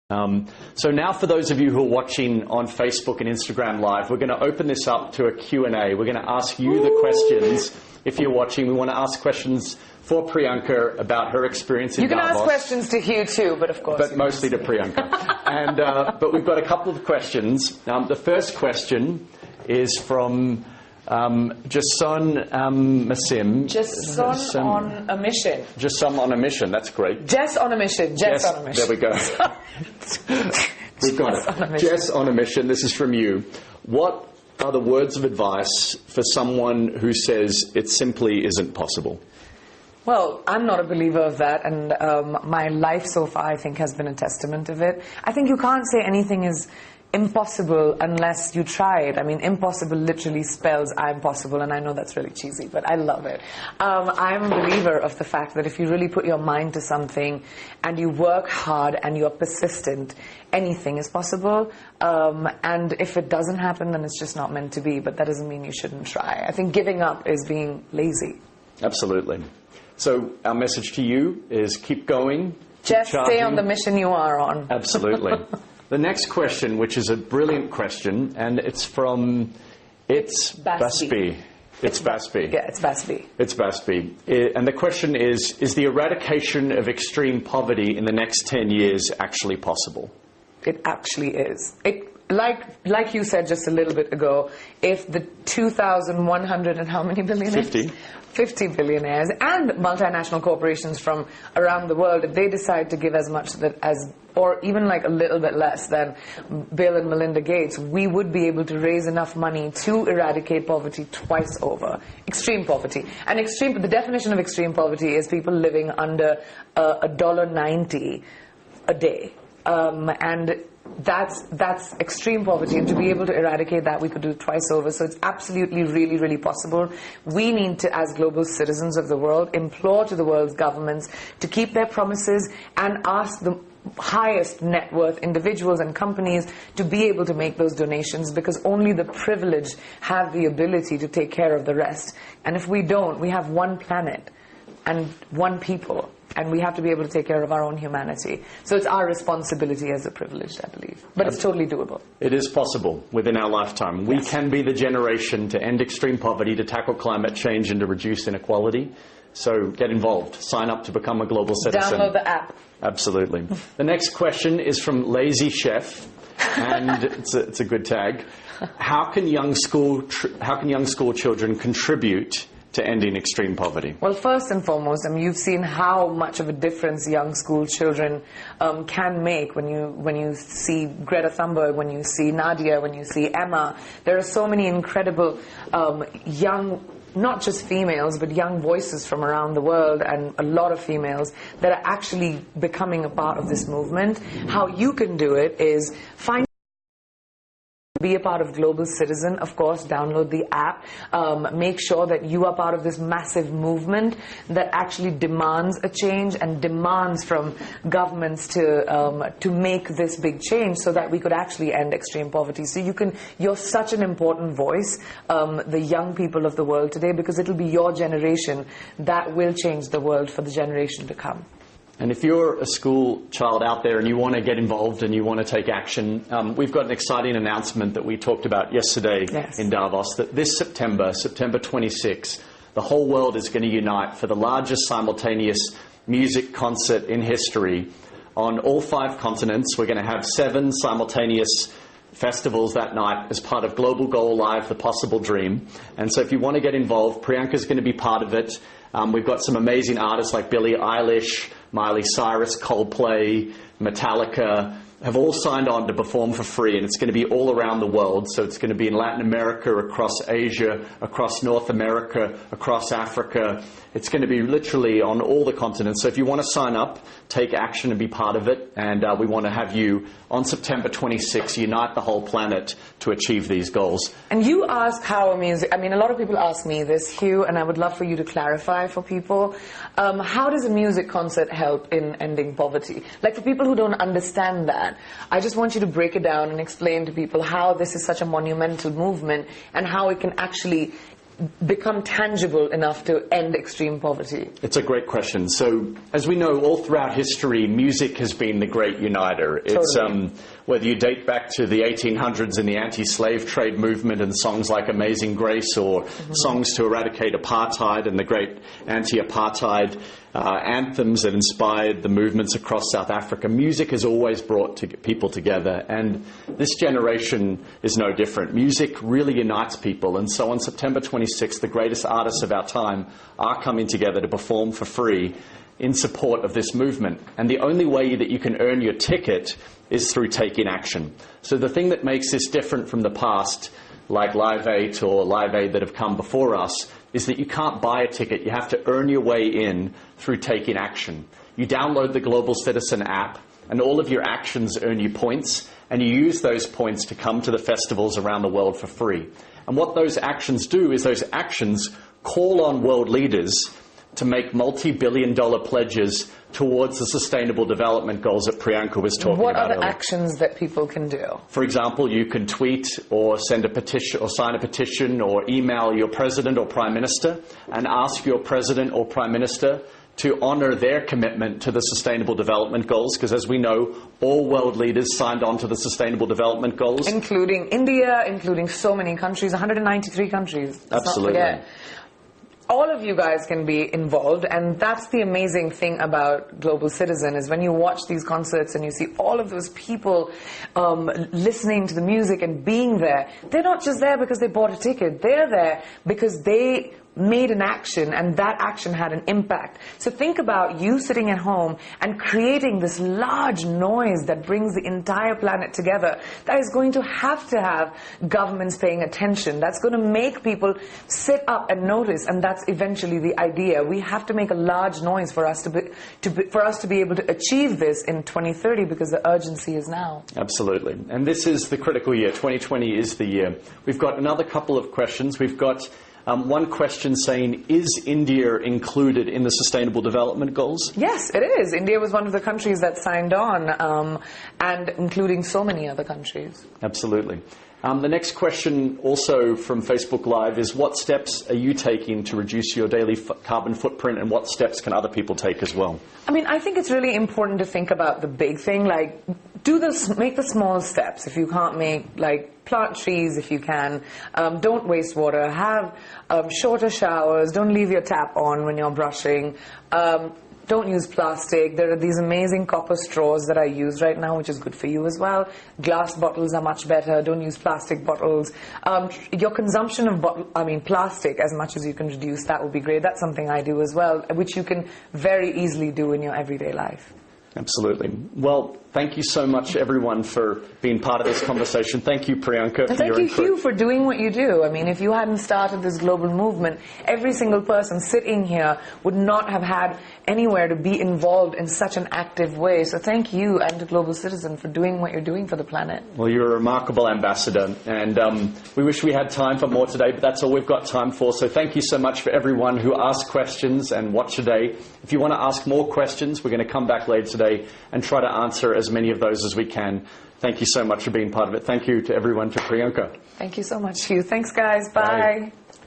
So now for those of you who are watching on Facebook and Instagram Live, we're going to open this up to a Q&A. We're going to ask you the questions. If you're watching, we want to ask questions for Priyanka about her experience in Davos. You can ask questions to Hugh too, but of course... But mostly to Priyanka. But we've got a couple of questions. The first question is from... Jason Massim. Jason on a mission. Jason on a mission, that's great. Jess on a mission. Jess on a mission. There we go. We've got it. Jess on a mission, this is from you. What are the words of advice for someone who says it simply isn't possible? Well, I'm not a believer of that, and my life so far, I think, has been a testament of it. I think you can't say anything is impossible unless you try it. I mean, impossible literally spells I'm possible, and I know that's really cheesy, but I love it. I'm a believer of the fact that if you really put your mind to something and you work hard and you're persistent, anything is possible. And if it doesn't happen, then it's just not meant to be, but that doesn't mean you shouldn't try. I think giving up is being lazy. Absolutely. So our message to you is keep going. Just stay on the mission you are on. Absolutely. The next question, which is a brilliant question, and it's from... It's Basby. It's Basby. Yeah, it's Basby. It's Basby. And the question is the eradication of extreme poverty in the next 10 years actually possible? It actually is. Like you said just a little bit ago, if the 2,100 and how many billionaires? 50 billionaires and multinational corporations from around the world, if they decide to give as much as, or even like a little bit less than Bill and Melinda Gates, we would be able to raise enough money to eradicate poverty twice over. Extreme poverty. And the definition of extreme poverty is people living under $1.90 a day. And that's extreme poverty, and to be able to eradicate that, we could do it twice over. So it's absolutely really, really possible. We need to, as global citizens of the world, implore to the world's governments to keep their promises and ask the highest net worth individuals and companies to be able to make those donations, because only the privileged have the ability to take care of the rest. And if we don't, we have one planet and one people, and we have to be able to take care of our own humanity. So it's our responsibility as the privileged, I believe. But it's totally doable. It is possible within our lifetime. We can be the generation to end extreme poverty, to tackle climate change, and to reduce inequality. So get involved. Sign up to become a global citizen. Download the app. Absolutely. The next question is from Lazy Chef, and it's a good tag. How can young school children contribute to ending extreme poverty? Well, first and foremost, I mean, you've seen how much of a difference young school children can make when you see Greta Thunberg, when you see Nadia, when you see Emma. There are so many incredible young, not just females, but young voices from around the world, and a lot of females that are actually becoming a part of this movement. How you can do it is be a part of Global Citizen, of course, download the app, make sure that you are part of this massive movement that actually demands a change and demands from governments to make this big change so that we could actually end extreme poverty. So you're such an important voice, the young people of the world today, because it'll be your generation that will change the world for the generation to come. And if you're a school child out there and you want to get involved and you want to take action, we've got an exciting announcement that we talked about yesterday in Davos, that this September 26, the whole world is going to unite for the largest simultaneous music concert in history on all 5 continents. We're going to have 7 simultaneous festivals that night as part of Global Goal Live, The Possible Dream. And so if you want to get involved, Priyanka's going to be part of it. We've got some amazing artists like Billie Eilish, Miley Cyrus, Coldplay, Metallica, have all signed on to perform for free, and it's going to be all around the world. So it's going to be in Latin America, across Asia, across North America, across Africa. It's going to be literally on all the continents. So if you want to sign up, take action and be part of it, and we want to have you on September 26 unite the whole planet to achieve these goals. And you ask how a music, I mean, a lot of people ask me this, Hugh, and I would love for you to clarify for people. How does a music concert help in ending poverty? Like, for people who don't understand that, I just want you to break it down and explain to people how this is such a monumental movement and how it can actually become tangible enough to end extreme poverty? It's a great question. So, as we know, all throughout history, music has been the great uniter. It's whether you date back to the 1800s in the anti-slave trade movement and songs like Amazing Grace, or songs to eradicate apartheid and the great anti-apartheid anthems that inspired the movements across South Africa. Music has always brought people together, and this generation is no different. Music really unites people, and so on September 26th, the greatest artists of our time are coming together to perform for free in support of this movement. And the only way that you can earn your ticket is through taking action. So the thing that makes this different from the past, like Live 8 or Live Aid that have come before us, is that you can't buy a ticket. You have to earn your way in through taking action. You download the Global Citizen app, and all of your actions earn you points, and you use those points to come to the festivals around the world for free. And what those actions do is those actions call on world leaders to make multi-billion-dollar pledges towards the Sustainable Development Goals that Priyanka was talking about. What are the actions that people can do? For example, you can tweet or send a petition or sign a petition or email your President or Prime Minister and ask your President or Prime Minister to honor their commitment to the Sustainable Development Goals, because as we know, all world leaders signed on to the Sustainable Development Goals. Including India, including so many countries, 193 countries. Let's Absolutely. not forget. All of you guys can be involved, and that's the amazing thing about Global Citizen, is when you watch these concerts and you see all of those people listening to the music and being there, they're not just there because they bought a ticket. They're there because they made an action, and that action had an impact. So think about you sitting at home and creating this large noise that brings the entire planet together. That is going to have governments paying attention. That's going to make people sit up and notice, and that's eventually the idea. We have to make a large noise for us to be able to achieve this in 2030, because the urgency is now. Absolutely. And this is the critical year. 2020 is the year. We've got another couple of questions. We've got one question saying, is India included in the Sustainable Development Goals? Yes, it is. India was one of the countries that signed on, and including so many other countries. Absolutely. The next question, also from Facebook Live, is what steps are you taking to reduce your daily carbon footprint, and what steps can other people take as well? I mean, I think it's really important to think about the big thing, like make the small steps. If you can't plant trees if you can, don't waste water, have shorter showers, don't leave your tap on when you're brushing, don't use plastic. There are these amazing copper straws that I use right now, which is good for you as well. Glass bottles are much better. Don't use plastic bottles. Your consumption of plastic, as much as you can reduce, that would be great. That's something I do as well, which you can very easily do in your everyday life. Absolutely. Well, thank you so much, everyone, for being part of this conversation. Thank you, Priyanka. And thank you, Hugh, for doing what you do. I mean, if you hadn't started this global movement, every single person sitting here would not have had anywhere to be involved in such an active way. So thank you and to Global Citizen for doing what you're doing for the planet. Well, you're a remarkable ambassador, and we wish we had time for more today, but that's all we've got time for. So thank you so much for everyone who asked questions and watched today. If you want to ask more questions, we're going to come back later today and try to answer as many of those as we can. Thank you so much for being part of it. Thank you to everyone, to Priyanka. Thank you so much, Hugh. Thanks, guys. Bye. Bye.